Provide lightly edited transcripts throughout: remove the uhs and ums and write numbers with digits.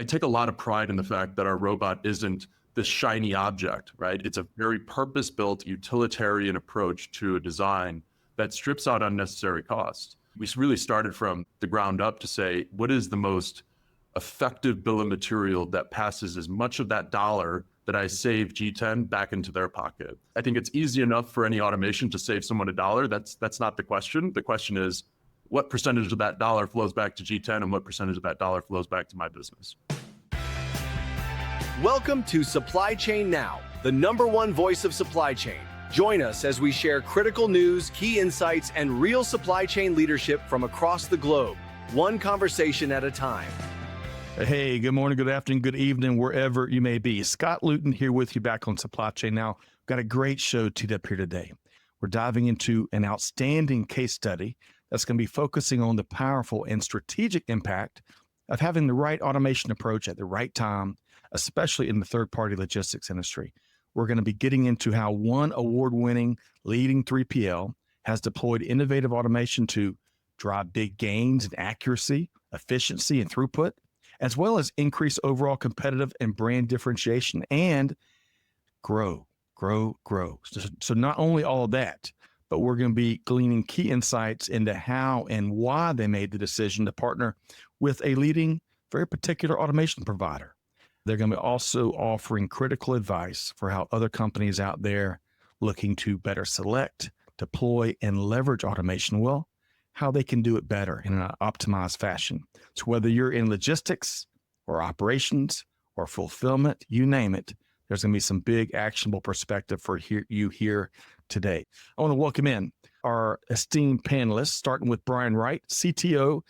take a lot of pride in the fact that our robot isn't this shiny object, right? It's a very purpose-built utilitarian approach to a design that strips out unnecessary costs. We really started from the ground up to say, what is the most effective bill of material that passes as much of that dollar that I save G10 back into their pocket? I think it's easy enough for any automation to save someone $1. That's not the question. The question is, what percentage of that dollar flows back to G10 and what percentage of that dollar flows back to my business? Welcome to Supply Chain Now, the #1 voice of supply chain. Join us as we share critical news, key insights, and real supply chain leadership from across the globe, one conversation at a time. Hey, good morning, good afternoon, good evening, wherever you may be. Scott Luton here with you back on Supply Chain Now. We've got a great show teed up here today. We're diving into an outstanding case study that's going to be focusing on the powerful and strategic impact of having the right automation approach at the right time, especially in the third-party logistics industry. We're going to be getting into how one award-winning leading 3PL has deployed innovative automation to drive big gains in accuracy, efficiency, and throughput, as well as increase overall competitive and brand differentiation and grow. So not only all of that, but we're going to be gleaning key insights into how and why they made the decision to partner with a leading, very particular automation provider. They're going to be also offering critical advice for how other companies out there looking to better select, deploy, and leverage automation, well, how they can do it better in an optimized fashion. So whether you're in logistics or operations or fulfillment, you name it, there's going to be some big actionable perspective for you here today. I want to welcome in our esteemed panelists, starting with Bryan Wright, CTO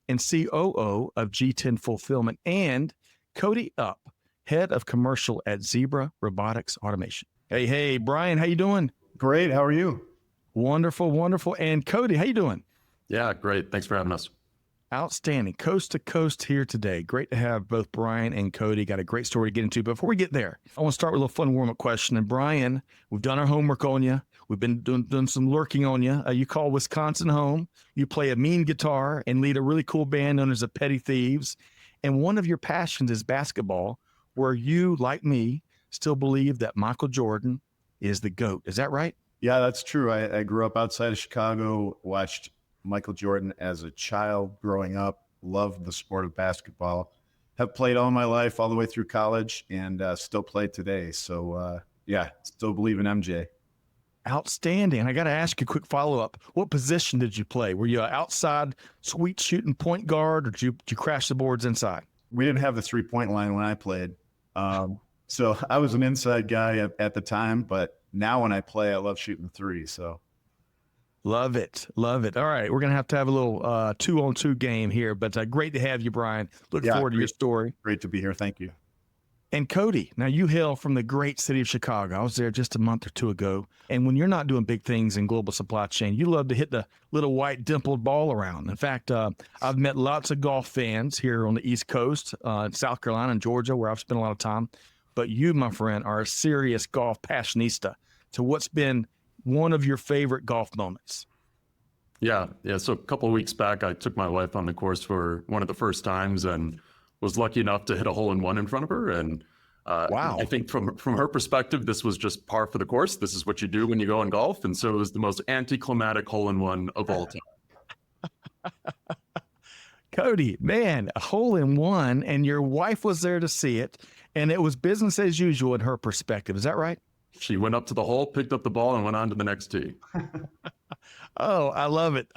and COO of G10 Fulfillment, and Cody Upp, Head of Commercial at Zebra Robotics Automation. Hey, Bryan, how you doing? Great. How are you? Wonderful. And Cody, how you doing? Yeah, great. Thanks for having us. Outstanding. Coast to coast here today. Great to have both Bryan and Cody. Got a great story to get into. Before we get there, I want to start with a little fun warm-up question. And Bryan, we've done our homework on you. We've been doing some lurking on you. You call Wisconsin home. You play a mean guitar and lead a really cool band known as the Petty Thieves. And one of your passions is basketball, where you, like me, still believe that Michael Jordan is the GOAT. Is that right? Yeah, that's true. I grew up outside of Chicago, watched Michael Jordan as a child growing up, loved the sport of basketball, have played all my life, all the way through college, and still play today. So, still believe in MJ. Outstanding. I got to ask you a quick follow-up. What position did you play? Were you an outside sweet shooting point guard, or did you crash the boards inside? We didn't have the three-point line when I played. So I was an inside guy at the time, but now when I play, I love shooting the three. So love it. All right, we're gonna have to have a little 2-on-2 game here, but great to have you, Bryan. Look forward to your story. Great to be here. Thank you. And Cody, now you hail from the great city of Chicago. I was there just a month or two ago. And when you're not doing big things in global supply chain, you love to hit the little white dimpled ball around. In fact, I've met lots of golf fans here on the East Coast, in South Carolina and Georgia, where I've spent a lot of time. But you, my friend, are a serious golf passionista. So what's been one of your favorite golf moments? Yeah. So a couple of weeks back, I took my wife on the course for one of the first times and was lucky enough to hit a hole-in-one in front of her. And wow. I think from her perspective, this was just par for the course. This is what you do when you go on golf. And so it was the most anticlimactic hole-in-one of all time. Cody, man, a hole-in-one, and your wife was there to see it, and it was business as usual in her perspective. Is that right? She went up to the hole, picked up the ball, and went on to the next tee. Oh, I love it.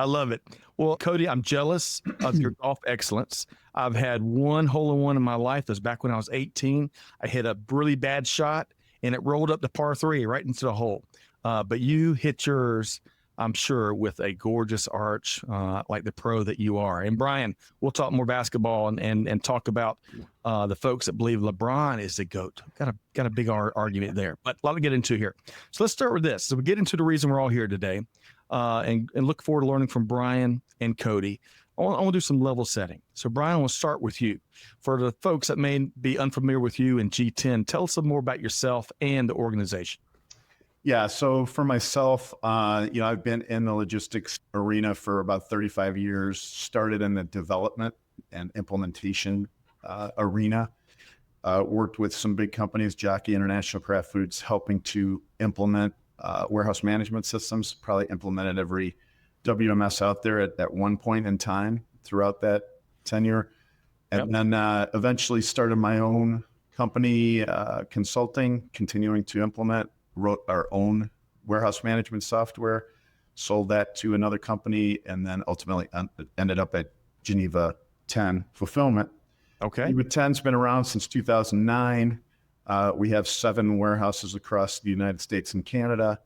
Well, Cody, I'm jealous of your golf excellence. I've had one hole-in-one in my life. That was back when I was 18. I hit a really bad shot, and it rolled up to par 3 right into the hole. But you hit yours, I'm sure, with a gorgeous arch, like the pro that you are. And Bryan, we'll talk more basketball and talk about the folks that believe LeBron is the GOAT. Got a big argument there, but a lot to get into here. So let's start with this. So we get into the reason we're all here today, and look forward to learning from Bryan and Cody. I want to do some level setting. So Bryan, I want to start with you. For the folks that may be unfamiliar with you and G10, tell us some more about yourself and the organization. Yeah. So for myself, I've been in the logistics arena for about 35 years, started in the development and implementation arena. Worked with some big companies, Jockey International, Kraft Foods, helping to implement warehouse management systems. Probably implemented every WMS out there at one point in time throughout that tenure. And then eventually started my own company, consulting, continuing to implement, wrote our own warehouse management software, sold that to another company, and then ultimately ended up at G10 Fulfillment. Okay. G10's been around since 2009. We have 7 warehouses across the United States and Canada,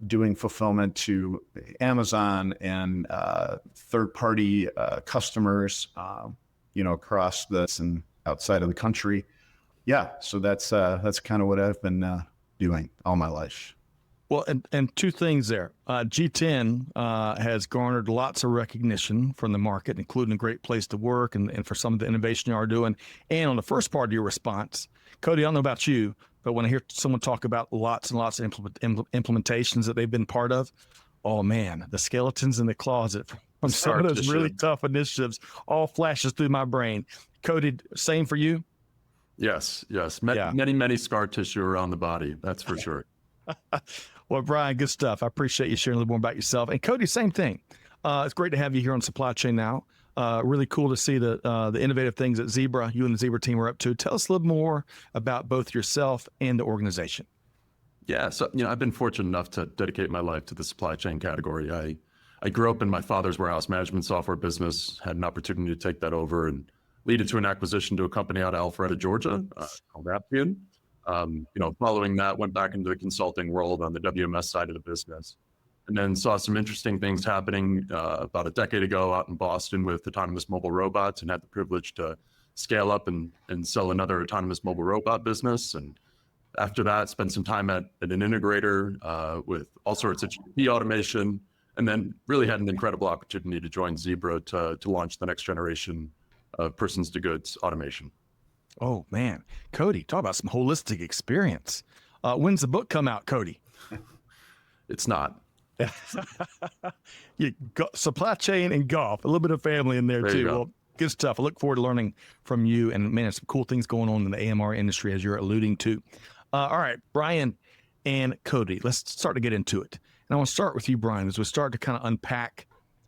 doing fulfillment to Amazon and third-party customers, across this and outside of the country. Yeah, so that's kind of what I've been doing all my life. Well, and two things there. G10 has garnered lots of recognition from the market, including a great place to work and for some of the innovation you are doing. And on the first part of your response, Cody, I don't know about you, but when I hear someone talk about lots and lots of implementations that they've been part of, oh man, the skeletons in the closet from some of those really tough initiatives all flashes through my brain. Cody, same for you? Yes. Many scar tissue around the body. That's for sure. Well, Bryan, good stuff. I appreciate you sharing a little more about yourself. And Cody, same thing. It's great to have you here on Supply Chain Now. Really cool to see the innovative things that you and the Zebra team are up to. Tell us a little more about both yourself and the organization. Yeah, so I've been fortunate enough to dedicate my life to the supply chain category. I grew up in my father's warehouse management software business, had an opportunity to take that over and lead it to an acquisition to a company out of Alpharetta, Georgia, called Appian. Following that, went back into the consulting world on the WMS side of the business, and then saw some interesting things happening about a decade ago out in Boston with autonomous mobile robots, and had the privilege to scale up and sell another autonomous mobile robot business. And after that, spent some time at an integrator with all sorts of GP automation, and then really had an incredible opportunity to join Zebra to launch the next generation of persons to goods automation. Oh man, Cody, talk about some holistic experience. When's the book come out, Cody? It's not. Supply chain and golf, a little bit of family in there too. Well, good stuff. I look forward to learning from you, and man, some cool things going on in the AMR industry as you're alluding to. All right, Bryan and Cody, let's start to get into it. And I want to start with you, Bryan, as we start to kind of unpack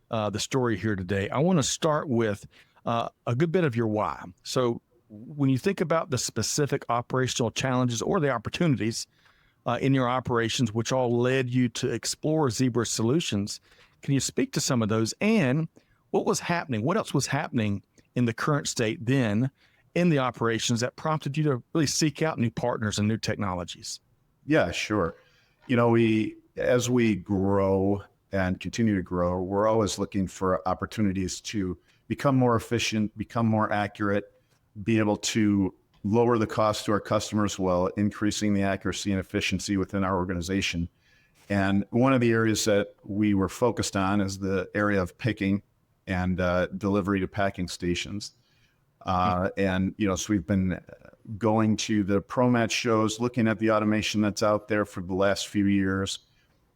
the story here today. I want to start with a good bit of your why. So when you think about the specific operational challenges or the opportunities in your operations, which all led you to explore Zebra solutions, can you speak to some of those and what was happening? What else was happening in the current state then in the operations that prompted you to really seek out new partners and new technologies? Yeah, sure. As we grow and continue to grow, we're always looking for opportunities to become more efficient, become more accurate, be able to lower the cost to our customers while increasing the accuracy and efficiency within our organization. And one of the areas that we were focused on is the area of picking and delivery to packing stations. So we've been going to the ProMat shows, looking at the automation that's out there for the last few years.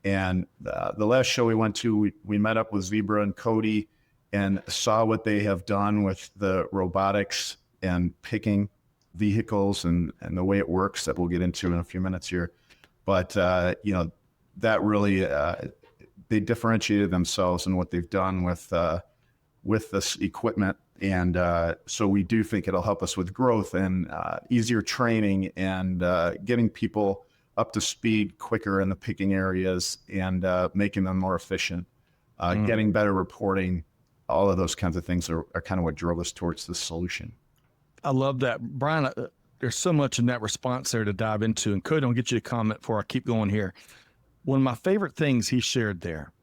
And the last show we went to, we met up with Zebra and Cody and saw what they have done with the robotics and picking vehicles and the way it works that we'll get into in a few minutes here. But, that really, they differentiated themselves in what they've done with this equipment. And so we do think it'll help us with growth and easier training and getting people up to speed quicker in the picking areas and making them more efficient, getting better reporting. All of those kinds of things are kind of what drove us towards this solution. I love that. Bryan, there's so much in that response there to dive into. And Cody, I'll get you to comment before I keep going here. One of my favorite things he shared there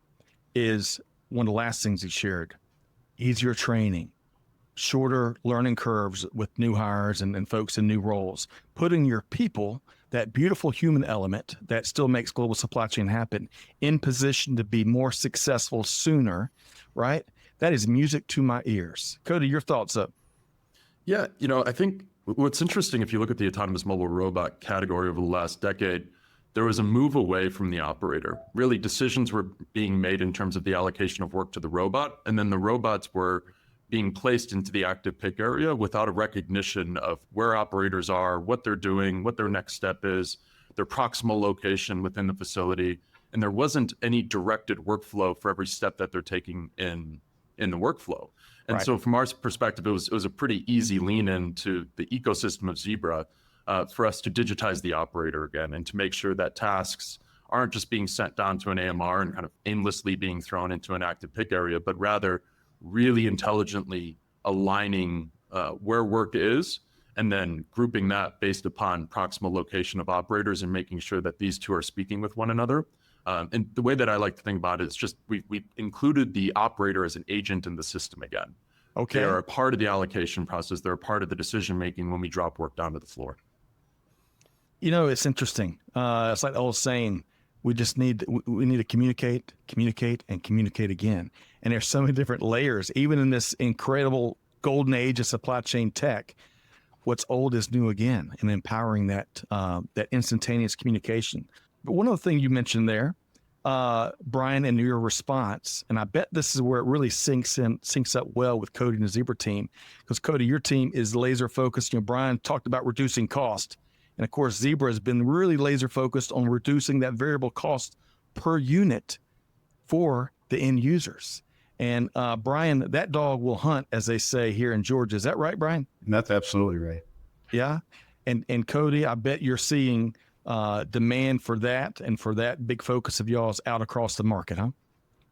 is one of the last things he shared, easier training, shorter learning curves with new hires and folks in new roles, putting your people, that beautiful human element that still makes global supply chain happen, in position to be more successful sooner, right? That is music to my ears. Cody, your thoughts up? Yeah, I think what's interesting, if you look at the autonomous mobile robot category over the last decade, there was a move away from the operator. Really, decisions were being made in terms of the allocation of work to the robot, and then the robots were being placed into the active pick area without a recognition of where operators are, what they're doing, what their next step is, their proximal location within the facility. And there wasn't any directed workflow for every step that they're taking in the workflow. And Right. so from our perspective, it was a pretty easy lean into the ecosystem of Zebra for us to digitize the operator again and to make sure that tasks aren't just being sent down to an AMR and kind of aimlessly being thrown into an active pick area, but rather really intelligently aligning where work is and then grouping that based upon proximal location of operators and making sure that these two are speaking with one another. And the way that I like to think about it is just we included the operator as an agent in the system again. Okay. They are a part of the allocation process. They're a part of the decision making when we drop work down to the floor. You know, it's interesting. It's like the old saying, we need to communicate, and communicate again. And there's so many different layers, even in this incredible golden age of supply chain tech. What's old is new again, and empowering that instantaneous communication. But one other thing you mentioned there, Bryan, in your response, and I bet this is where it really syncs up well with Cody and the Zebra team, because Cody, your team is laser focused. Bryan talked about reducing cost. And of course, Zebra has been really laser focused on reducing that variable cost per unit for the end users. And Bryan, that dog will hunt, as they say here in Georgia. Is that right, Bryan? That's absolutely right. Yeah. And Cody, I bet you're seeing demand for that and for that big focus of y'all's out across the market, huh?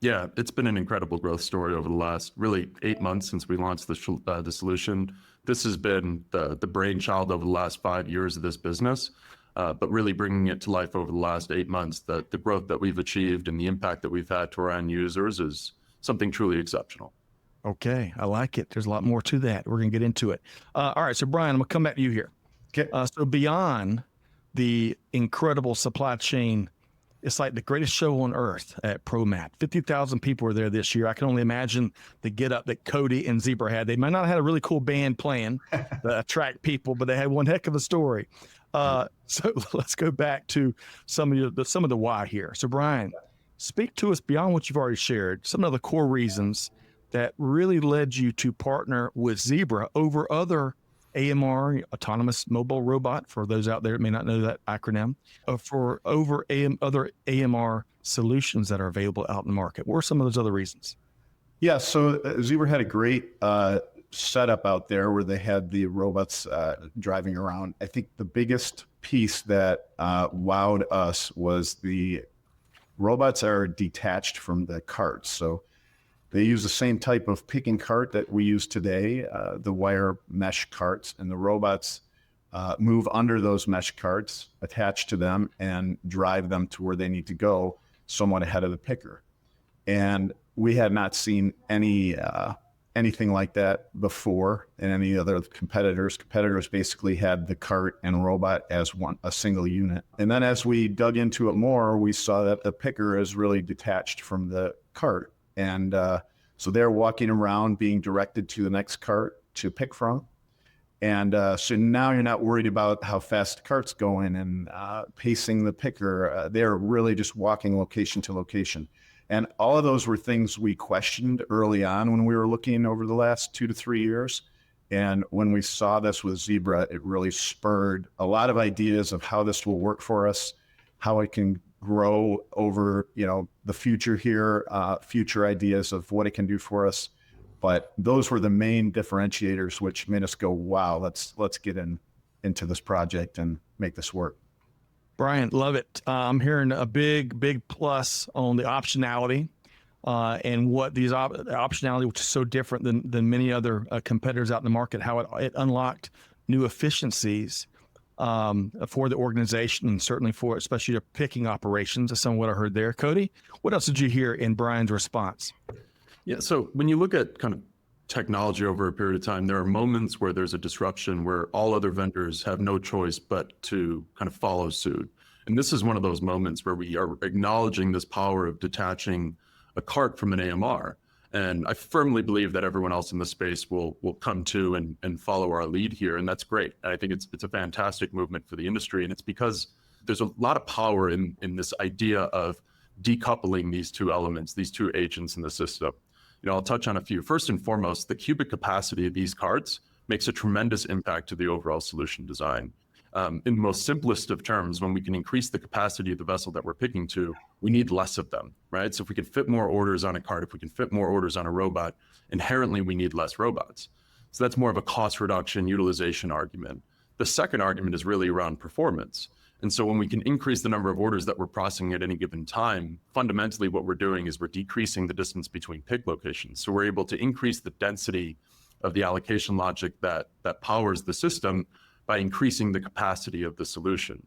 Yeah, it's been an incredible growth story over the last really 8 months since we launched the solution. This has been the brainchild over the last 5 years of this business, but really bringing it to life over the last 8 months. The growth that we've achieved and the impact that we've had to our end users is something truly exceptional. Okay, I like it. There's a lot more to that. We're going to get into it. All right, so Bryan, I'm going to come back to you here. Okay. So beyond the incredible supply chain, it's like the greatest show on earth at ProMat. 50,000 people were there this year. I can only imagine the get up that Cody and Zebra had. They might not have had a really cool band playing to attract people, but they had one heck of a story. So let's go back to some of the why here. So Bryan, speak to us beyond what you've already shared, some of the core reasons that really led you to partner with Zebra over other AMR, autonomous mobile robot, for those out there that may not know that acronym, for over other AMR solutions that are available out in the market. What are some of those other reasons? Yeah, so Zebra had a great setup out there where they had the robots driving around. I think the biggest piece that wowed us was the robots are detached from the carts. So they use the same type of picking cart that we use today, the wire mesh carts, and the robots move under those mesh carts, attach to them, and drive them to where they need to go, somewhat ahead of the picker. And we had not seen anything like that before in any other competitors. Competitors basically had the cart and robot as a single unit. And then as we dug into it more, we saw that the picker is really detached from the cart. And so they're walking around being directed to the next cart to pick from. And so now you're not worried about how fast the cart's going and pacing the picker. They're really just walking location to location. And all of those were things we questioned early on when we were looking over the last 2 to 3 years. And when we saw this with Zebra, it really spurred a lot of ideas of how this will work for us, how it can grow over, the future here, future ideas of what it can do for us. But those were the main differentiators, which made us go, wow, let's get into this project and make this work. Bryan, love it. I'm hearing a big plus on the optionality and what these optionality, which is so different than many other competitors out in the market, how it unlocked new efficiencies for the organization and certainly for especially your picking operations. That's some of what I heard there. Cody, what else did you hear in Bryan's response? Yeah, so when you look at kind of technology over a period of time, there are moments where there's a disruption where all other vendors have no choice but to kind of follow suit. And this is one of those moments where we are acknowledging this power of detaching a cart from an AMR. And I firmly believe that everyone else in the space will come to and follow our lead here. And that's great. And I think it's a fantastic movement for the industry. And it's because there's a lot of power in this idea of decoupling these two elements, these two agents in the system. I'll touch on a few. First and foremost, the cubic capacity of these carts makes a tremendous impact to the overall solution design. In the most simplest of terms, when we can increase the capacity of the vessel that we're picking to, we need less of them, right? So if we can fit more orders on a cart, if we can fit more orders on a robot, inherently we need less robots. So that's more of a cost reduction, utilization argument. The second argument is really around performance. And so when we can increase the number of orders that we're processing at any given time, fundamentally what we're doing is we're decreasing the distance between pick locations. So we're able to increase the density of the allocation logic that powers the system by increasing the capacity of the solution.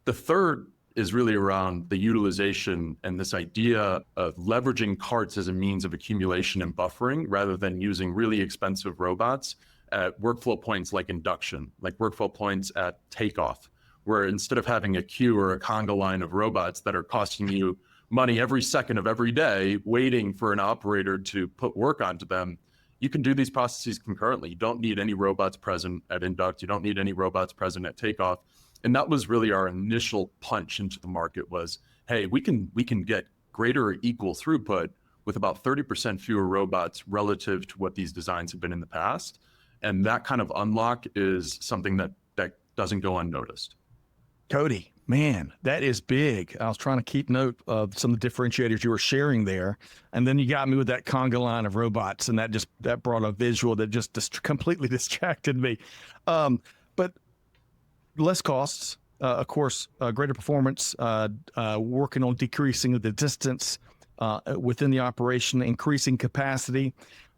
The third is really around the utilization and this idea of leveraging carts as a means of accumulation and buffering rather than using really expensive robots at workflow points like induction, like workflow points at takeoff, where instead of having a queue or a conga line of robots that are costing you money every second of every day, waiting for an operator to put work onto them, you can do these processes concurrently. You don't need any robots present at induct. You don't need any robots present at takeoff. And that was really our initial punch into the market was, hey, we can get greater or equal throughput with about 30% fewer robots relative to what these designs have been in the past. And that kind of unlock is something that doesn't go unnoticed. Cody, man, that is big. I was trying to keep note of some of the differentiators you were sharing there. And then you got me with that conga line of robots, and that brought a visual that just completely distracted me. But less costs, of course, greater performance, working on decreasing the distance within the operation, increasing capacity,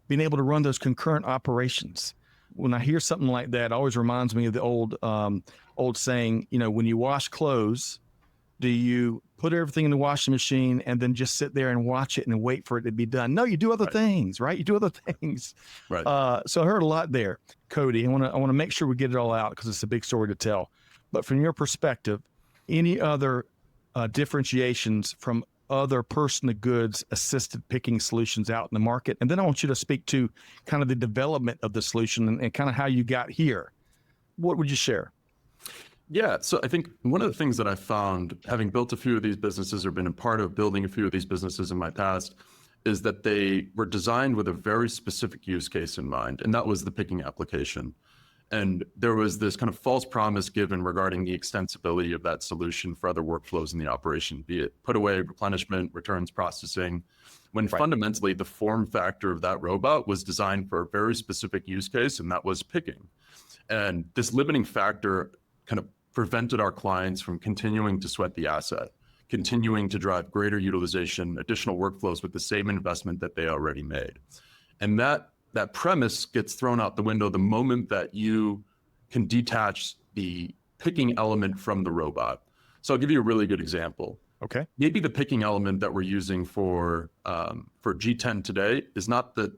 being able to run those concurrent operations. When I hear something like that, it always reminds me of the old saying, when you wash clothes, do you put everything in the washing machine and then just sit there and watch it and wait for it to be done? No, you do other things, right? You do other things. Right. So I heard a lot there, Cody. I want to make sure we get it all out because it's a big story to tell. But from your perspective, any other differentiations from other person-to-goods assisted picking solutions out in the market? And then I want you to speak to kind of the development of the solution and kind of how you got here. What would you share? Yeah, so I think one of the things that I found, having built a few of these businesses or been a part of building a few of these businesses in my past, is that they were designed with a very specific use case in mind, and that was the picking application. And there was this kind of false promise given regarding the extensibility of that solution for other workflows in the operation, be it put away, replenishment, returns processing, when fundamentally the form factor of that robot was designed for a very specific use case, and that was picking. And this limiting factor kind of prevented our clients from continuing to sweat the asset, continuing to drive greater utilization, additional workflows with the same investment that they already made. And that premise gets thrown out the window the moment that you can detach the picking element from the robot. So I'll give you a really good example. Okay. Maybe the picking element that we're using for G10 today is not the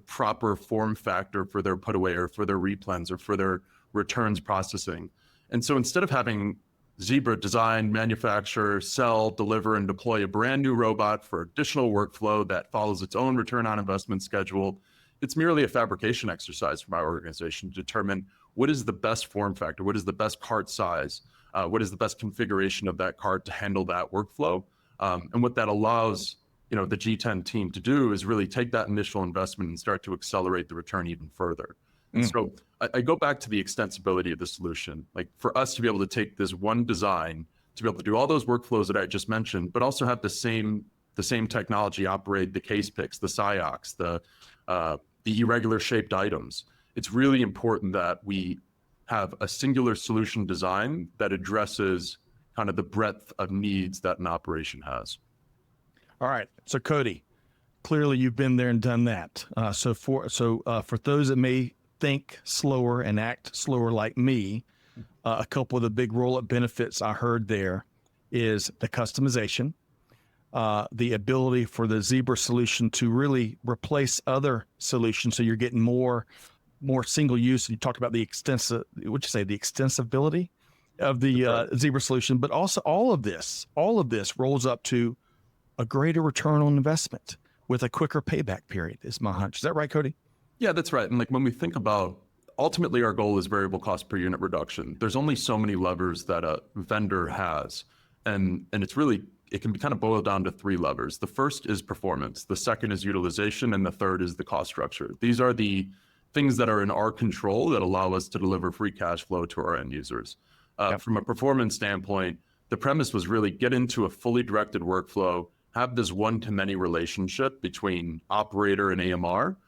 proper form factor for their put away or for their replens or for their returns processing. And so instead of having Zebra design, manufacture, sell, deliver, and deploy a brand new robot for additional workflow that follows its own return on investment schedule, it's merely a fabrication exercise for my organization to determine what is the best form factor, what is the best cart size, what is the best configuration of that cart to handle that workflow. And what that allows the G10 team to do is really take that initial investment and start to accelerate the return even further. And so I go back to the extensibility of the solution. Like for us to be able to take this one design, to be able to do all those workflows that I just mentioned, but also have the same technology operate the case picks, the SIOCs, the irregular shaped items. It's really important that we have a singular solution design that addresses kind of the breadth of needs that an operation has. All right. So Cody, clearly you've been there and done that. So for those that may think slower and act slower like me, a couple of the big roll-up benefits I heard there is the customization, the ability for the Zebra solution to really replace other solutions. So you're getting more single use. You talked about the extensibility of the Zebra solution, but also all of this rolls up to a greater return on investment with a quicker payback period is my hunch. Is that right, Cody? Yeah, that's right. And like when we think about, ultimately our goal is variable cost per unit reduction. There's only so many levers that a vendor has. And it's really it can be kind of boiled down to three levers. The first is performance. The second is utilization. And the third is the cost structure. These are the things that are in our control that allow us to deliver free cash flow to our end users. From a performance standpoint, the premise was really get into a fully directed workflow, have this one-to-many relationship between operator and AMR,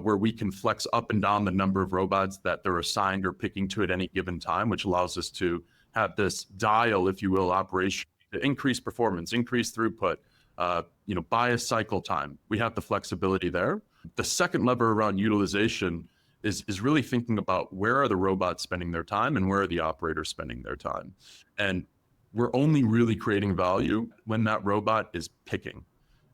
where we can flex up and down the number of robots that they're assigned or picking to at any given time, which allows us to have this dial, if you will, operation to increase performance, increase throughput, bias cycle time. We have the flexibility there. The second lever around utilization is really thinking about where are the robots spending their time and where are the operators spending their time. And we're only really creating value when that robot is picking.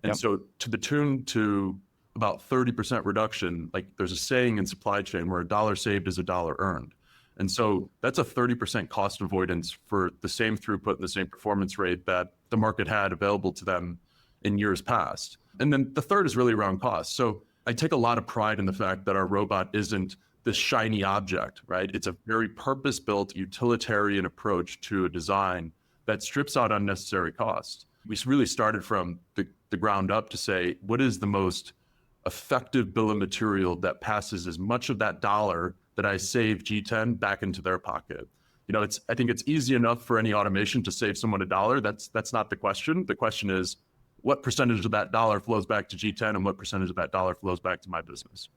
And so to the tune to about 30% reduction, like there's a saying in supply chain where a dollar saved is a dollar earned. And so that's a 30% cost avoidance for the same throughput and the same performance rate that the market had available to them in years past. And then the third is really around cost. So I take a lot of pride in the fact that our robot isn't this shiny object, right? It's a very purpose-built utilitarian approach to a design that strips out unnecessary costs. We really started from the ground up to say, what is the most effective bill of material that passes as much of that dollar that I save G10 back into their pocket? I think it's easy enough for any automation to save someone $1. That's not the question. The question is, what percentage of that dollar flows back to G10 and what percentage of that dollar flows back to my business?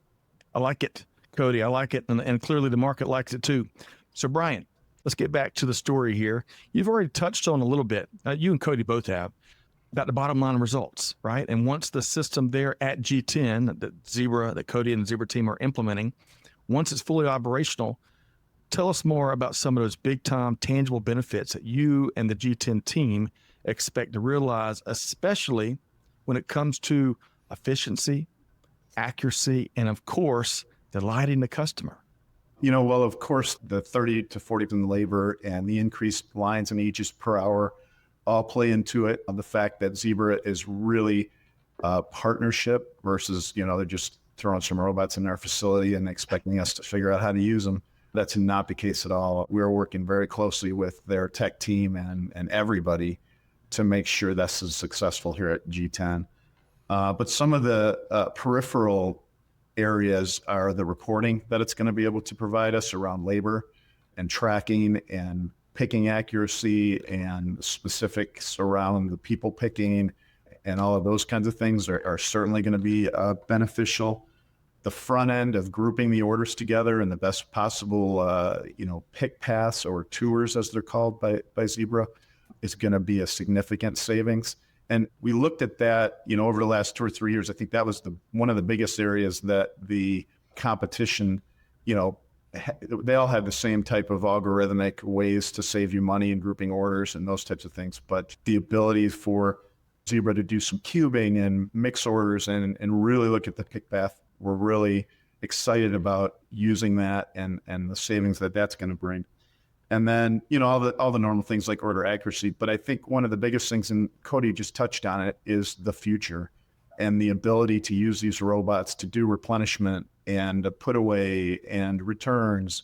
I like it, Cody. I like it. And clearly the market likes it too. So Bryan, let's get back to the story here. You've already touched on a little bit, you and Cody both have, about the bottom line results, right? And once the system there at G10, that Cody and the Zebra team are implementing, once it's fully operational, tell us more about some of those big time tangible benefits that you and the G10 team expect to realize, especially when it comes to efficiency, accuracy, and of course, delighting the customer. Well, of course, the 30 to 40% in labor and the increased lines and ages per hour all play into it. The fact that Zebra is really a partnership versus, they're just throwing some robots in our facility and expecting us to figure out how to use them. That's not the case at all. We're working very closely with their tech team and everybody to make sure this is successful here at G10. But some of the peripheral areas are the reporting that it's going to be able to provide us around labor and tracking and picking accuracy and specifics around the people picking and all of those kinds of things are certainly going to be beneficial. The front end of grouping the orders together in the best possible, pick paths or tours, as they're called by Zebra, is going to be a significant savings. And we looked at that, over the last 2 or 3 years. I think that was one of the biggest areas that the competition, they all had the same type of algorithmic ways to save you money in grouping orders and those types of things. But the ability for Zebra to do some cubing and mix orders and really look at the pick path, we're really excited about using that and the savings that's going to bring. And then, all the normal things like order accuracy. But I think one of the biggest things, and Cody just touched on it, is the future and the ability to use these robots to do replenishment and put away and returns,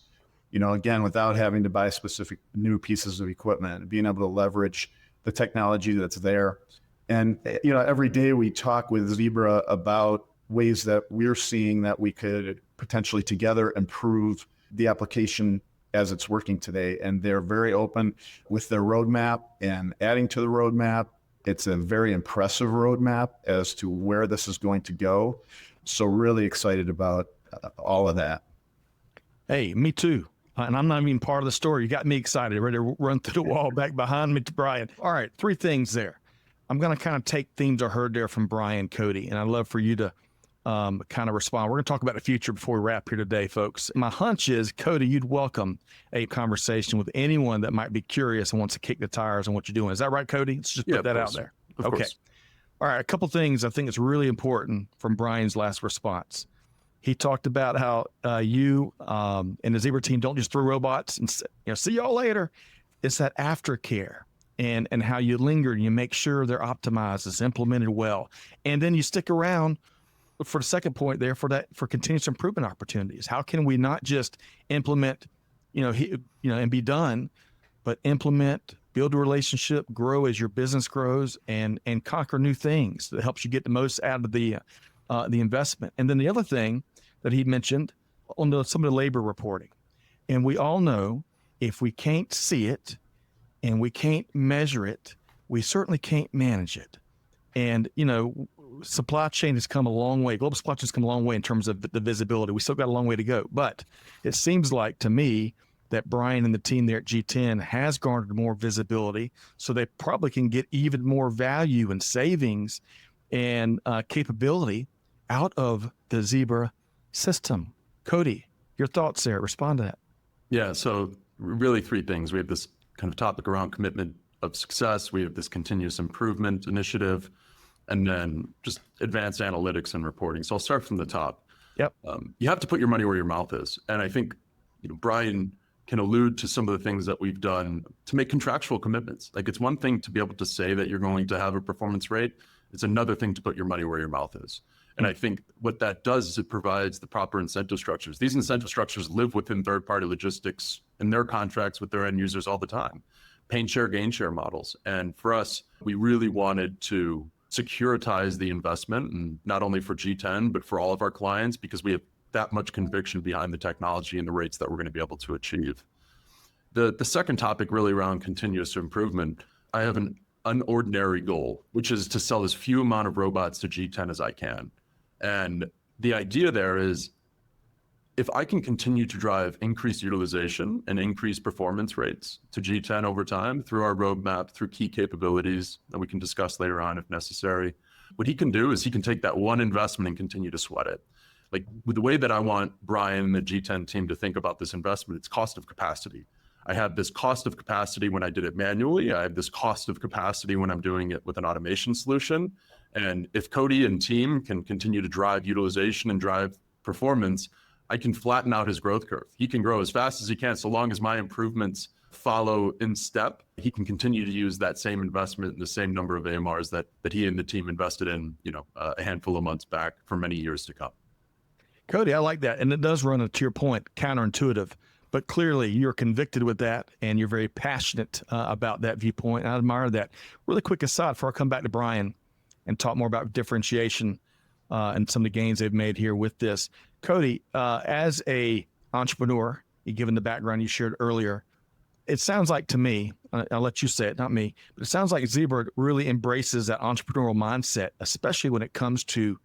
again, without having to buy specific new pieces of equipment, being able to leverage the technology that's there. And, every day we talk with Zebra about ways that we're seeing that we could potentially together improve the application as it's working today. And they're very open with their roadmap and adding to the roadmap. It's a very impressive roadmap as to where this is going to go. So really excited about all of that. Hey, me too. And I'm not even part of the story. You got me excited, ready to run through the wall back behind me to Bryan. All right, 3 things there. I'm going to kind of take themes I heard there from Bryan, Cody, and I'd love for you to kind of respond. We're going to talk about the future before we wrap here today, folks. My hunch is, Cody, you'd welcome a conversation with anyone that might be curious and wants to kick the tires on what you're doing. Is that right, Cody? Let's just put that out there. Of okay. course. All right. A couple things I think is really important from Bryan's last response. He talked about how you and the Zebra team don't just throw robots and see y'all later. It's that aftercare and how you linger and you make sure they're optimized, it's implemented well, and then you stick around for the second point there for continuous improvement opportunities. How can we not just implement, and be done, but implement build a relationship, grow as your business grows, and conquer new things that helps you get the most out of the investment. And then the other thing that he mentioned on some of the labor reporting, and we all know if we can't see it and we can't measure it, we certainly can't manage it. And, supply chain has come a long way. Global supply chain has come a long way in terms of the visibility. We still got a long way to go. But it seems like to me that Bryan and the team there at G10 has garnered more visibility, so they probably can get even more value and savings and capability out of the Zebra system. Cody, your thoughts there. Respond to that. Yeah, so really three things. We have this kind of topic around commitment of success. We have this continuous improvement initiative, and then just advanced analytics and reporting. So I'll start from the top. Yep. You have to put your money where your mouth is. And I think, Bryan can allude to some of the things that we've done to make contractual commitments. Like, it's one thing to be able to say that you're going to have a performance rate. It's another thing to put your money where your mouth is. And I think what that does is it provides the proper incentive structures. These incentive structures live within third-party logistics in their contracts with their end users all the time. Pain share, gain share models. And for us, we really wanted to securitize the investment, and not only for G10, but for all of our clients, because we have that much conviction behind the technology and the rates that we're going to be able to achieve. The second topic really around continuous improvement, I have an unordinary goal, which is to sell as few amount of robots to G10 as I can. And the idea there is, if I can continue to drive increased utilization and increased performance rates to G10 over time through our roadmap, through key capabilities that we can discuss later on if necessary, what he can do is he can take that one investment and continue to sweat it. Like, with the way that I want Bryan and the G10 team to think about this investment, it's cost of capacity. I have this cost of capacity when I did it manually. I have this cost of capacity when I'm doing it with an automation solution. And if Cody and team can continue to drive utilization and drive performance, I can flatten out his growth curve. He can grow as fast as he can, so long as my improvements follow in step. He can continue to use that same investment and the same number of AMRs that he and the team invested in, a handful of months back for many years to come. Cody, I like that. And it does run, to your point, counterintuitive, but clearly you're convicted with that and you're very passionate about that viewpoint. I admire that. Really quick aside before I come back to Bryan and talk more about differentiation and some of the gains they've made here with this. Cody, as a entrepreneur, given the background you shared earlier, it sounds like to me, I'll let you say it, not me, but it sounds like Zebra really embraces that entrepreneurial mindset, especially when it comes to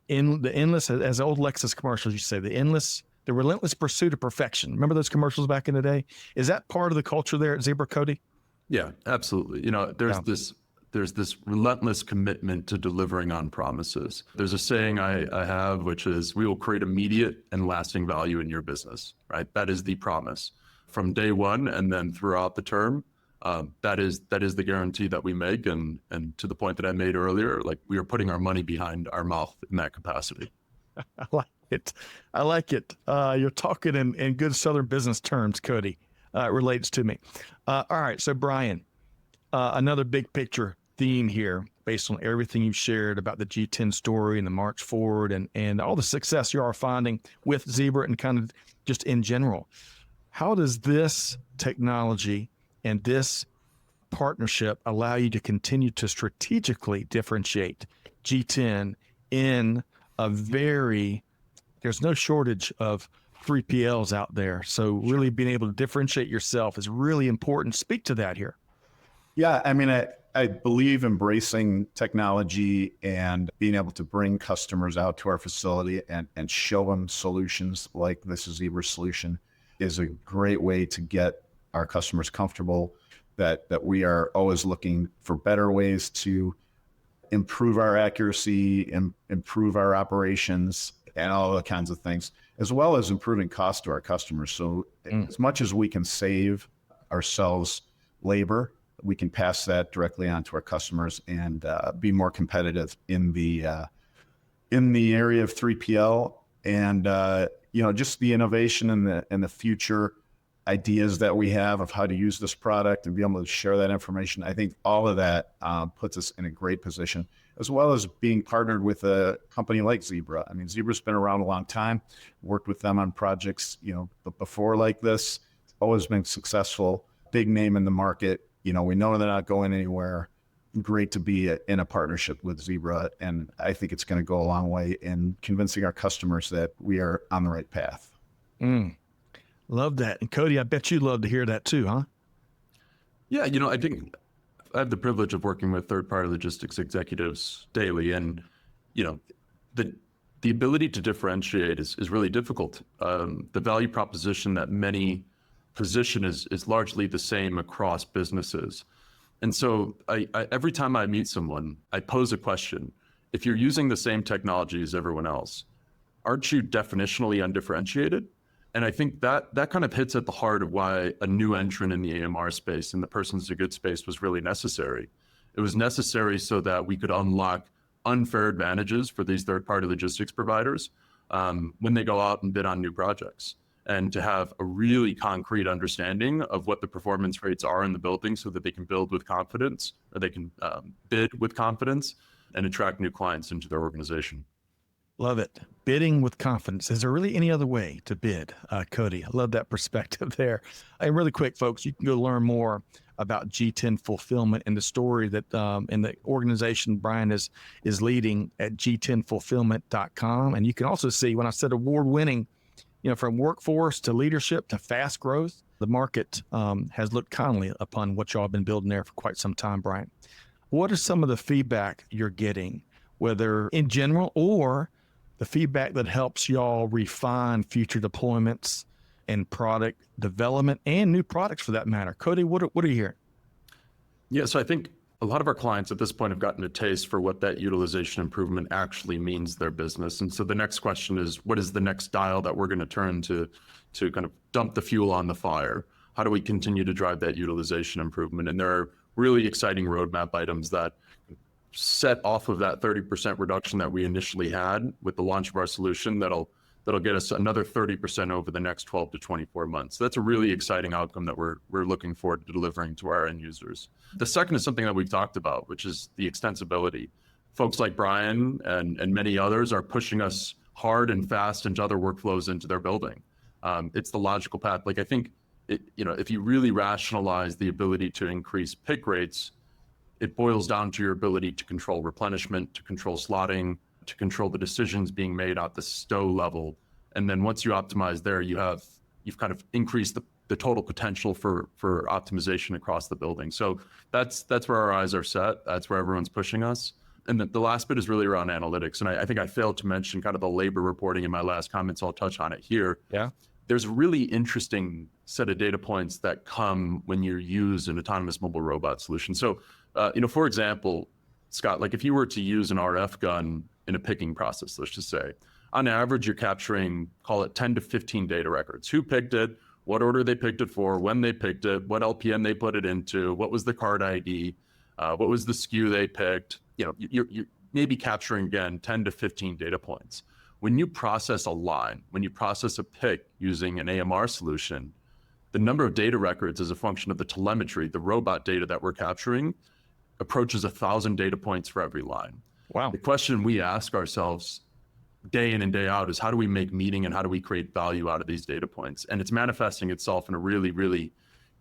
the endless, as old Lexus commercials, you say, the relentless pursuit of perfection. Remember those commercials back in the day? Is that part of the culture there at Zebra, Cody? Yeah, absolutely. There's this relentless commitment to delivering on promises. There's a saying I have, which is, we will create immediate and lasting value in your business, right? That is the promise from day one. And then throughout the term, that is the guarantee that we make. And to the point that I made earlier, like, we are putting our money behind our mouth in that capacity. I like it. You're talking in good Southern business terms, Cody. It relates to me. All right. So Bryan, another big picture theme here based on everything you've shared about the G10 story and the march forward and all the success you are finding with Zebra and kind of just in general. How does this technology and this partnership allow you to continue to strategically differentiate G10 in there's no shortage of 3PLs out there. So really being able to differentiate yourself is really important. Speak to that here. Yeah, I mean, I believe embracing technology and being able to bring customers out to our facility and show them solutions like this Zebra solution is a great way to get our customers comfortable that we are always looking for better ways to improve our accuracy and improve our operations and all the kinds of things, as well as improving cost to our customers. So as much as we can save ourselves labor, we can pass that directly on to our customers and be more competitive in the area of 3PL and just the innovation and the future ideas that we have of how to use this product and be able to share that information. I think all of that puts us in a great position, as well as being partnered with a company like Zebra. I mean, Zebra's been around a long time, worked with them on projects, but before like this, always been successful, big name in the market. we know they're not going anywhere. Great to be in a partnership with Zebra. And I think it's going to go a long way in convincing our customers that we are on the right path. Love that. And Cody, I bet you'd love to hear that too, huh? Yeah, I think I have the privilege of working with third-party logistics executives daily, and the ability to differentiate is really difficult. The value proposition that many position is largely the same across businesses. And so I every time I meet someone, I pose a question. If you're using the same technology as everyone else, aren't you definitionally undifferentiated? And I think that kind of hits at the heart of why a new entrant in the AMR space, in the persons to goods space, was really necessary. It was necessary so that we could unlock unfair advantages for these third-party logistics providers when they go out and bid on new projects, and to have a really concrete understanding of what the performance rates are in the building so that they can build with confidence, or they can bid with confidence and attract new clients into their organization. Love it. Bidding with confidence. Is there really any other way to bid, Cody? I love that perspective there. And really quick, folks, you can go learn more about G10 Fulfillment and the story that in the organization Bryan is leading at G10Fulfillment.com. And you can also see, when I said award-winning, from workforce to leadership to fast growth, the market has looked kindly upon what y'all have been building there for quite some time, Bryan. What are some of the feedback you're getting, whether in general or the feedback that helps y'all refine future deployments and product development and new products for that matter? Cody, what are you hearing? Yeah, so I think a lot of our clients at this point have gotten a taste for what that utilization improvement actually means to their business. And so the next question is, what is the next dial that we're going to turn to kind of dump the fuel on the fire? How do we continue to drive that utilization improvement? And there are really exciting roadmap items that set off of that 30% reduction that we initially had with the launch of our solution that'll get us another 30% over the next 12 to 24 months. So that's a really exciting outcome that we're looking forward to delivering to our end users. The second is something that we've talked about, which is the extensibility. Folks like Bryan and many others are pushing us hard and fast into other workflows into their building. It's the logical path. Like, I think if you really rationalize the ability to increase pick rates, it boils down to your ability to control replenishment, to control slotting, to control the decisions being made at the stow level. And then once you optimize there, you've kind of increased the total potential for optimization across the building. So that's where our eyes are set. That's where everyone's pushing us. And the last bit is really around analytics. And I think I failed to mention kind of the labor reporting in my last comments. I'll touch on it here. Yeah. There's a really interesting set of data points that come when you use an autonomous mobile robot solution. So, for example, Scott, like if you were to use an RF gun in a picking process, let's just say, on average, you're capturing, call it 10 to 15 data records. Who picked it, what order they picked it for, when they picked it, what LPN they put it into, what was the card ID, what was the SKU they picked. You're maybe capturing, again, 10 to 15 data points. When you process a line, when you process a pick using an AMR solution, the number of data records as a function of the telemetry, the robot data that we're capturing, approaches 1,000 data points for every line. Wow. The question we ask ourselves day in and day out is, how do we make meaning and how do we create value out of these data points? And it's manifesting itself in a really, really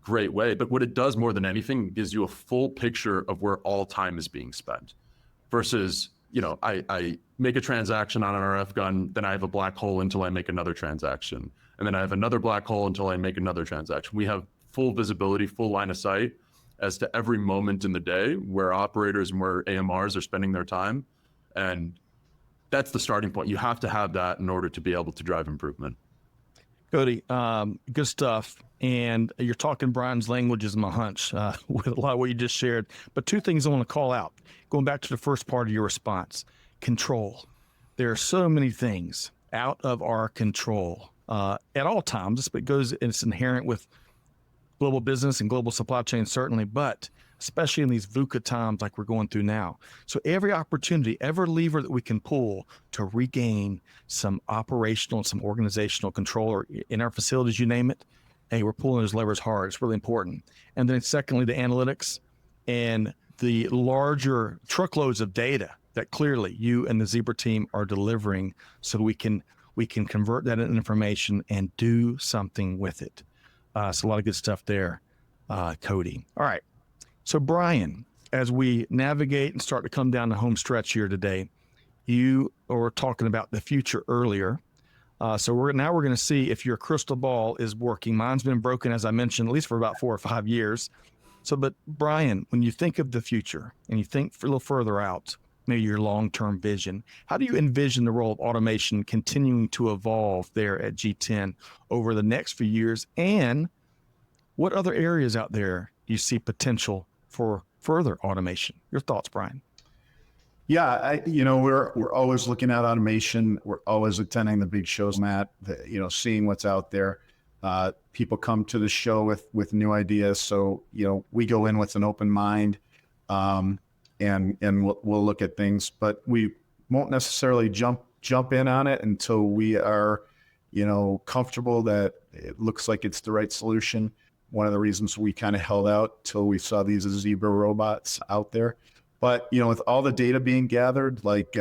great way. But what it does more than anything gives you a full picture of where all time is being spent versus, I make a transaction on an RF gun, then I have a black hole until I make another transaction. And then I have another black hole until I make another transaction. We have full visibility, full line of sight as to every moment in the day where operators and where AMRs are spending their time. And that's the starting point. You have to have that in order to be able to drive improvement. Cody, good stuff. And you're talking Bryan's language is my hunch with a lot of what you just shared. But two things I want to call out. Going back to the first part of your response, control. There are so many things out of our control at all times. It's inherent with global business and global supply chain, certainly, but especially in these VUCA times like we're going through now. So every opportunity, every lever that we can pull to regain some operational and some organizational control, or in our facilities, you name it, hey, we're pulling those levers hard. It's really important. And then secondly, the analytics and the larger truckloads of data that clearly you and the Zebra team are delivering so we can convert that into information and do something with it. So a lot of good stuff there, Cody. All right. So Bryan, as we navigate and start to come down the home stretch here today, you were talking about the future earlier. So we're going to see if your crystal ball is working. Mine's been broken, as I mentioned, at least for about 4 or 5 years. So, but Bryan, when you think of the future and you think a little further out, maybe your long-term vision, how do you envision the role of automation continuing to evolve there at G10 over the next few years? And what other areas out there do you see potential for further automation? Your thoughts, Bryan? Yeah, we're always looking at automation. We're always attending the big shows, Matt. Seeing what's out there. People come to the show with new ideas, so we go in with an open mind, and we'll look at things, but we won't necessarily jump in on it until we are, comfortable that it looks like it's the right solution. One of the reasons we kind of held out till we saw these Zebra robots out there. But, with all the data being gathered, like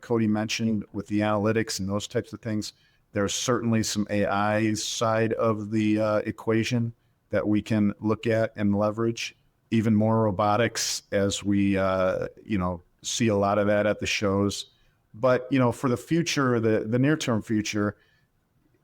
Cody mentioned with the analytics and those types of things, there's certainly some AI side of the equation that we can look at and leverage. Even more robotics as we, see a lot of that at the shows. But, for the future, the near-term future,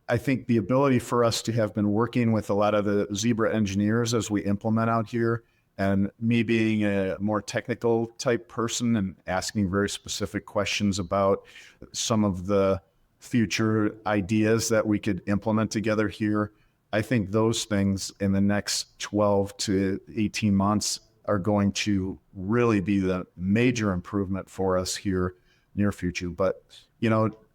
I think the ability for us to have been working with a lot of the Zebra engineers as we implement out here, and me being a more technical type person and asking very specific questions about some of the future ideas that we could implement together here. I think those things in the next 12 to 18 months are going to really be the major improvement for us here near future. But,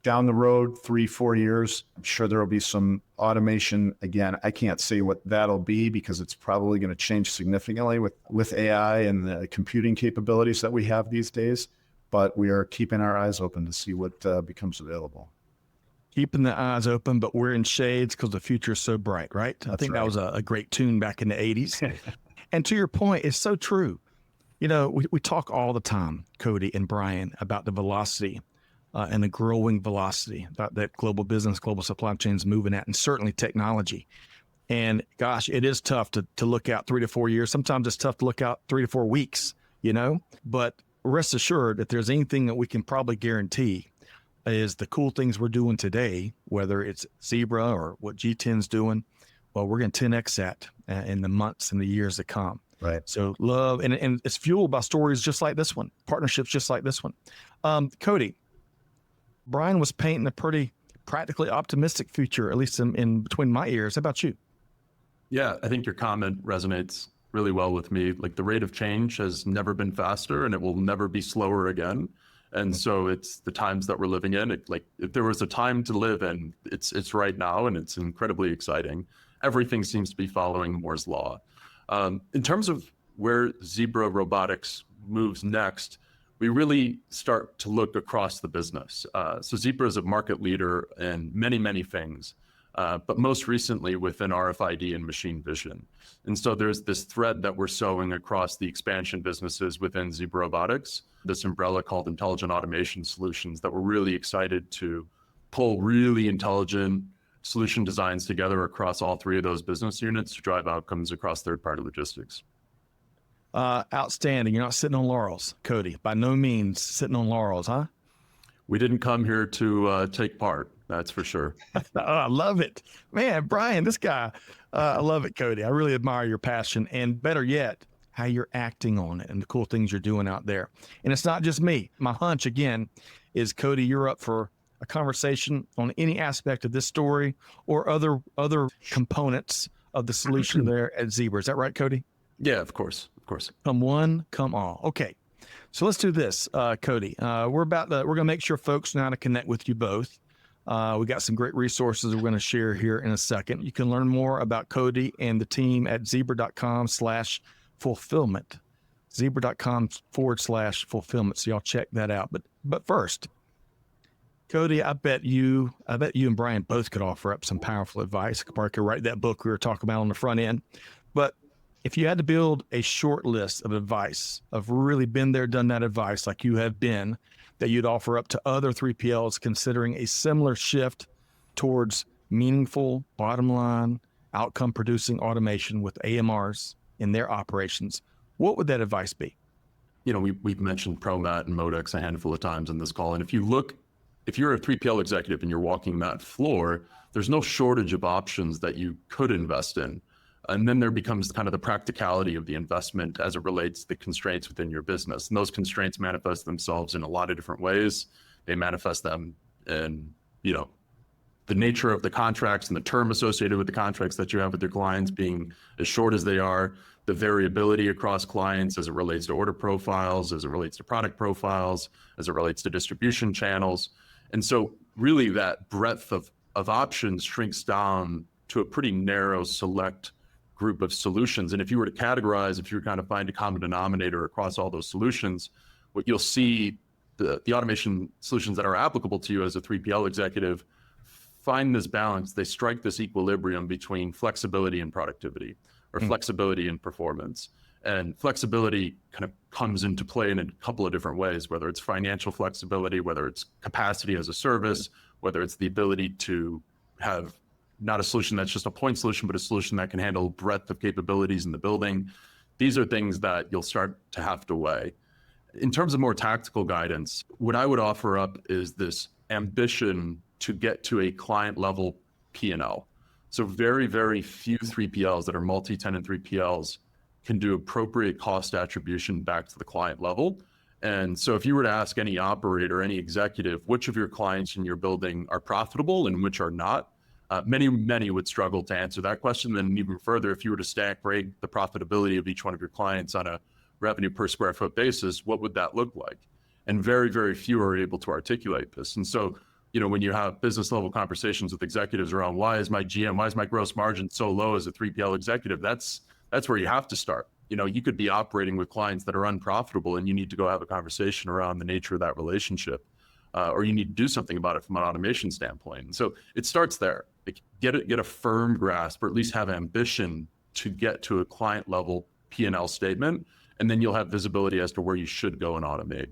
down the road, 3-4 years, I'm sure there will be some automation. Again, I can't say what that'll be because it's probably going to change significantly with AI and the computing capabilities that we have these days. But we are keeping our eyes open to see what becomes available. Keeping the eyes open, but we're in shades because the future is so bright, right? I think that was a great tune back in the 80s. And to your point, it's so true. We talk all the time, Cody and Bryan, about the velocity and the growing velocity that global business, global supply chains moving at, and certainly technology. And gosh, it is tough to look out 3 to 4 years. Sometimes it's tough to look out 3 to 4 weeks, but rest assured that there's anything that we can probably guarantee is the cool things we're doing today, whether it's Zebra or what G10's doing, well, we're going to 10X that in the months and the years to come. Right. So love, and it's fueled by stories just like this one, partnerships just like this one. Cody, Bryan was painting a pretty practically optimistic future, at least in between my ears. How about you? Yeah, I think your comment resonates really well with me. Like, the rate of change has never been faster and it will never be slower again. And so it's the times that we're living in. If there was a time to live in, it's right now, and it's incredibly exciting. Everything seems to be following Moore's law. In terms of where Zebra Robotics moves next, we really start to look across the business. So Zebra is a market leader in many, many things, but most recently within RFID and machine vision. And so there's this thread that we're sewing across the expansion businesses within Zebra Robotics, this umbrella called Intelligent Automation Solutions, that we're really excited to pull really intelligent solution designs together across all 3 of those business units to drive outcomes across third-party logistics. Outstanding. You're not sitting on laurels, Cody. By no means sitting on laurels, huh? We didn't come here to take part, that's for sure. Oh, I love it. Man, Bryan, this guy, I love it, Cody. I really admire your passion, and better yet, how you're acting on it and the cool things you're doing out there. And it's not just me. My hunch, again, is, Cody, you're up for a conversation on any aspect of this story or other components of the solution there at Zebra. Is that right, Cody? Yeah, of course. Come one, come all. Okay. So let's do this, Cody. We're going to make sure folks know how to connect with you both. We got some great resources we're going to share here in a second. You can learn more about Cody and the team at zebra.com/fulfillment, zebra.com/fulfillment. So y'all check that out. But first, Cody, I bet you and Bryan both could offer up some powerful advice. Probably could write that book we were talking about on the front end. But if you had to build a short list of advice, of really been there, done that advice like you have been, that you'd offer up to other 3PLs considering a similar shift towards meaningful, bottom line, outcome producing automation with AMRs in their operations, what would that advice be? We've mentioned ProMat and Modex a handful of times in this call. And if you're a 3PL executive and you're walking that floor, there's no shortage of options that you could invest in. And then there becomes kind of the practicality of the investment as it relates to the constraints within your business. And those constraints manifest themselves in a lot of different ways. They manifest them in, the nature of the contracts and the term associated with the contracts that you have with your clients being as short as they are, the variability across clients as it relates to order profiles, as it relates to product profiles, as it relates to distribution channels. And so really that breadth of options shrinks down to a pretty narrow select group of solutions. And if you were to categorize, if you were kind of find a common denominator across all those solutions, what you'll see, the automation solutions that are applicable to you as a 3PL executive find this balance. They strike this equilibrium between flexibility and productivity, or flexibility and performance. And flexibility kind of comes into play in a couple of different ways, whether it's financial flexibility, whether it's capacity as a service, whether it's the ability to have not a solution that's just a point solution, but a solution that can handle breadth of capabilities in the building. These are things that you'll start to have to weigh. In terms of more tactical guidance, what I would offer up is this ambition to get to a client level P&L. So very, very few 3PLs that are multi-tenant 3PLs can do appropriate cost attribution back to the client level. And so if you were to ask any operator, any executive, which of your clients in your building are profitable and which are not, many would struggle to answer that question. Then even further, if you were to stack rank the profitability of each one of your clients on a revenue per square foot basis, what would that look like? And very, very few are able to articulate this. And so, when you have business level conversations with executives around why is my gross margin so low as a 3PL executive, that's where you have to start. You could be operating with clients that are unprofitable and you need to go have a conversation around the nature of that relationship, or you need to do something about it from an automation standpoint. And so it starts there. Get a firm grasp, or at least have ambition to get to a client level P&L statement, and then you'll have visibility as to where you should go and automate.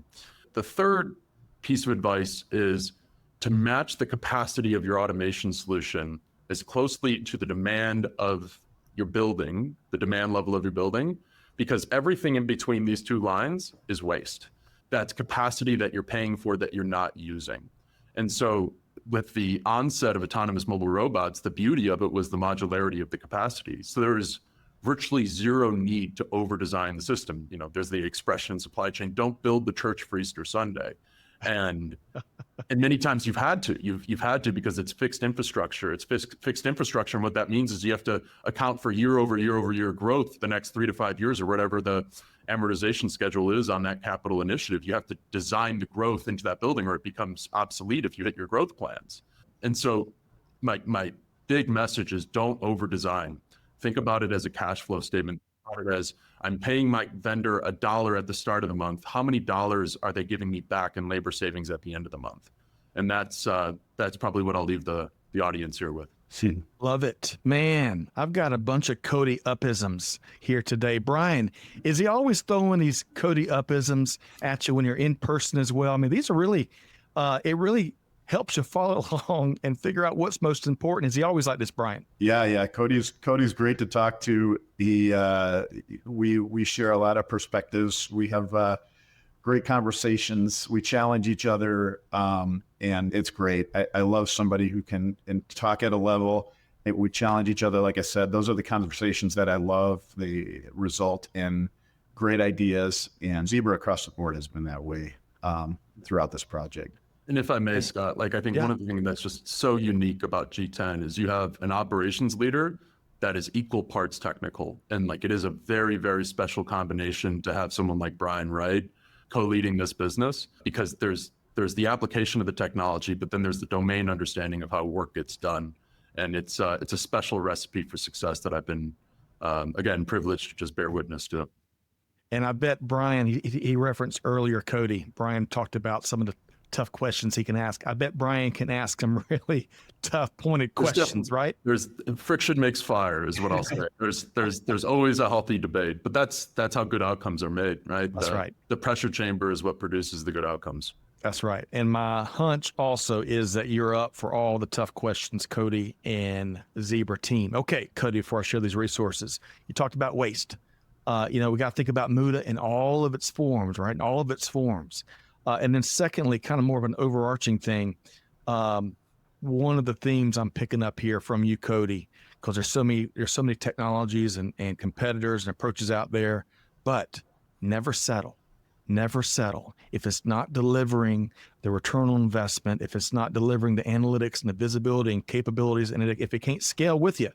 The third piece of advice is to match the capacity of your automation solution as closely to the demand of your building, the demand level of your building, because everything in between these two lines is waste. That's capacity that you're paying for that you're not using. And so with the onset of autonomous mobile robots, the beauty of it was the modularity of the capacity. So there is virtually zero need to over-design the system. There's the expression in supply chain, don't build the church for Easter Sunday. And many times you've had to because it's fixed infrastructure. It's fixed infrastructure. And what that means is you have to account for year over year growth the next 3 to 5 years or whatever the amortization schedule is on that capital initiative. You have to design the growth into that building or it becomes obsolete if you hit your growth plans. And so my big message is don't over design. Think about it as a cash flow statement. As I'm paying my vendor $1 at the start of the month, how many dollars are they giving me back in labor savings at the end of the month? And that's probably what I'll leave the audience here with. Love it. Man, I've got a bunch of Cody Uppisms here today. Bryan, is he always throwing these Cody Uppisms at you when you're in person as well? I mean, these are really, it really helps you follow along and figure out what's most important. Is he always like this, Bryan? Yeah. Cody's great to talk to. We share a lot of perspectives. We have great conversations. We challenge each other, and it's great. I love somebody who can talk at a level. We challenge each other. Like I said, those are the conversations that I love. They result in great ideas, and Zebra across the board has been that way throughout this project. And if I may, Scott, I think one of the things that's just so unique about G10 is you have an operations leader that is equal parts technical. And it is a very, very special combination to have someone like Bryan Wright co-leading this business, because there's the application of the technology, but then there's the domain understanding of how work gets done. And it's a special recipe for success that I've been, again, privileged to just bear witness to. And I bet Bryan, he referenced earlier, Cody, Bryan talked about some of the tough questions he can ask. I bet Bryan can ask some really tough, pointed questions, right? There's friction makes fire, is what I'll say. There's always a healthy debate, but that's how good outcomes are made, right? That's right. The pressure chamber is what produces the good outcomes. That's right. And my hunch also is that you're up for all the tough questions, Cody and the Zebra team. Okay, Cody, before I share these resources, you talked about waste. We got to think about Muda in all of its forms, right? In all of its forms. And then secondly, kind of more of an overarching thing. One of the themes I'm picking up here from you, Cody, because there's so many technologies and competitors and approaches out there, but never settle. Never settle. If it's not delivering the return on investment, if it's not delivering the analytics and the visibility and capabilities, and if it can't scale with you,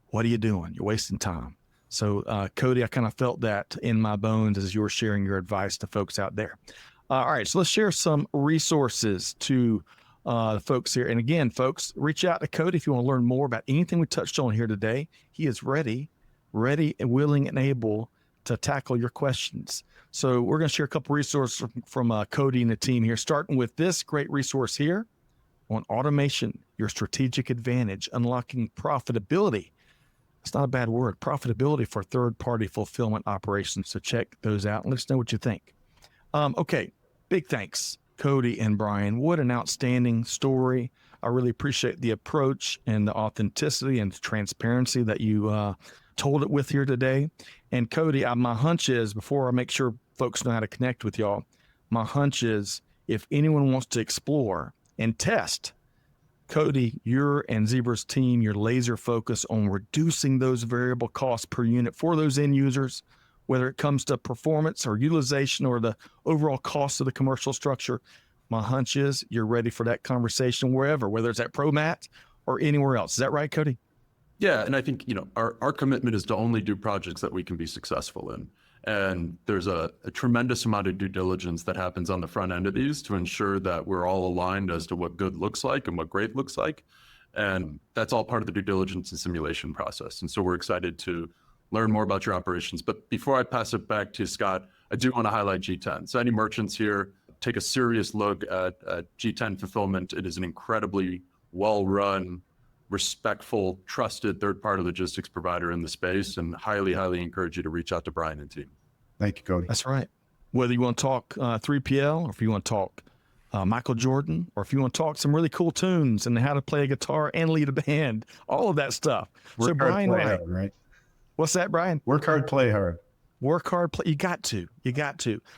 what are you doing? You're wasting time. So, Cody, I kind of felt that in my bones as you were sharing your advice to folks out there. All right, so let's share some resources to the folks here. And again, folks, reach out to Cody if you want to learn more about anything we touched on here today. He is ready and willing and able to tackle your questions. So we're going to share a couple resources from Cody and the team here, starting with this great resource here on automation, your strategic advantage, unlocking profitability. It's not a bad word, profitability for third-party fulfillment operations. So check those out and let us know what you think. Okay, big thanks, Cody and Bryan. What an outstanding story. I really appreciate the approach and the authenticity and the transparency that you told it with here today. And Cody, my hunch is, before I make sure folks know how to connect with y'all, my hunch is if anyone wants to explore and test, Cody, your and Zebra's team, your laser focus on reducing those variable costs per unit for those end users, whether it comes to performance or utilization or the overall cost of the commercial structure, my hunch is you're ready for that conversation wherever, whether it's at ProMat or anywhere else. Is that right, Cody? Yeah, and I think, our commitment is to only do projects that we can be successful in. And there's a tremendous amount of due diligence that happens on the front end of these to ensure that we're all aligned as to what good looks like and what great looks like. And that's all part of the due diligence and simulation process. And so we're excited to learn more about your operations. But before I pass it back to Scott, I do want to highlight G10. So any merchants here, take a serious look at G10 Fulfillment. It is an incredibly well-run, respectful, trusted third-party logistics provider in the space, and highly, highly encourage you to reach out to Bryan and team. Thank you, Cody. That's right. Whether you want to talk 3PL or if you want to talk Michael Jordan, or if you want to talk some really cool tunes and how to play a guitar and lead a band, all of that stuff. Work so hard, Bryan play Wright, hard, right? What's that, Bryan? Work hard, play hard. Work hard, play. You got to.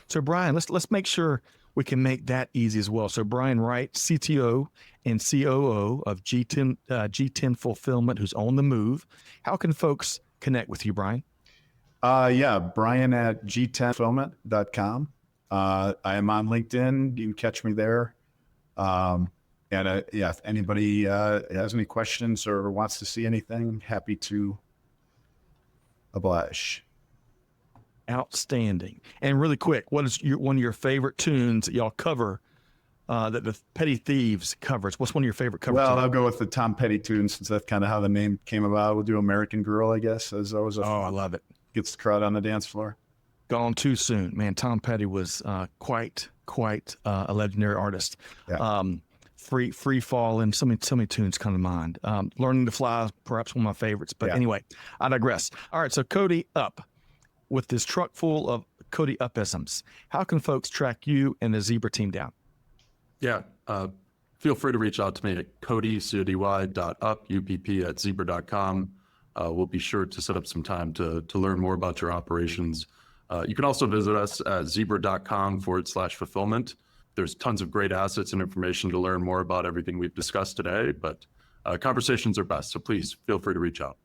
So Bryan, let's make sure we can make that easy as well. So Bryan Wright, CTO and COO of G10 Fulfillment, who's on the move. How can folks connect with you, Bryan? Bryan at G10Fulfillment.com. I am on LinkedIn. You can catch me there. If anybody has any questions or wants to see anything, happy to oblige. Outstanding. And really quick, what is one of your favorite tunes that y'all cover that the Petty Thieves covers? What's one of your favorite covers? Well, I'll go with the Tom Petty tune since that's kind of how the name came about. We'll do American Girl, I guess, as always. I love it. Gets the crowd on the dance floor. Gone too soon. Man, Tom Petty was quite a legendary artist. Yeah. Free Fall and so many tunes come to mind. Learning to Fly is perhaps one of my favorites. But anyway, I digress. All right, so Cody Upp. With this truck full of Cody Uppisms, how can folks track you and the Zebra team down? Yeah, feel free to reach out to me at cody.up@zebra.com. We'll be sure to set up some time to learn more about your operations. You can also visit us at zebra.com/fulfillment. There's tons of great assets and information to learn more about everything we've discussed today, but conversations are best. So please feel free to reach out.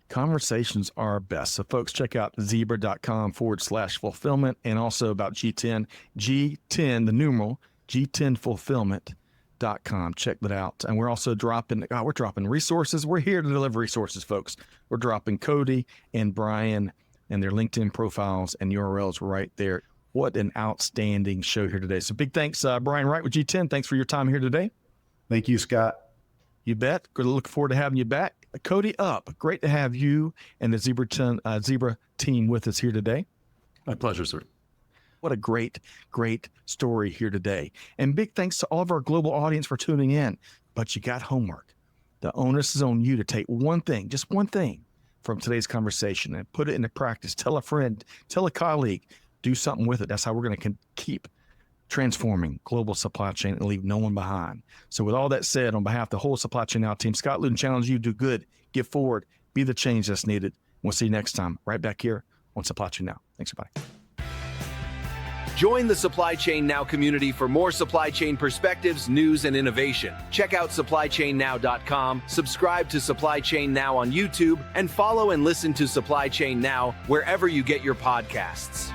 Conversations are best. So folks, check out zebra.com/fulfillment and also about G10, the numeral G10Fulfillment.com. Check that out. And we're also dropping resources. We're here to deliver resources, folks. We're dropping Cody and Bryan and their LinkedIn profiles and URLs right there. What an outstanding show here today. So big thanks, Bryan Wright with G10. Thanks for your time here today. Thank you, Scott. You bet. Good. Look forward to having you back. Cody Upp, great to have you and the Zebra team with us here today. My pleasure, sir. What a great story here today. And big thanks to all of our global audience for tuning in. But you got homework. The onus is on you to take one thing, just one thing from today's conversation and put it into practice. Tell a friend, tell a colleague, do something with it. That's how we're going to keep transforming global supply chain and leave no one behind. So with all that said, on behalf of the whole Supply Chain Now team, Scott Luton challenges you to do good, give forward, be the change that's needed. We'll see you next time right back here on Supply Chain Now. Thanks, everybody. Join the Supply Chain Now community for more supply chain perspectives, news, and innovation. Check out supplychainnow.com, subscribe to Supply Chain Now on YouTube, and follow and listen to Supply Chain Now wherever you get your podcasts.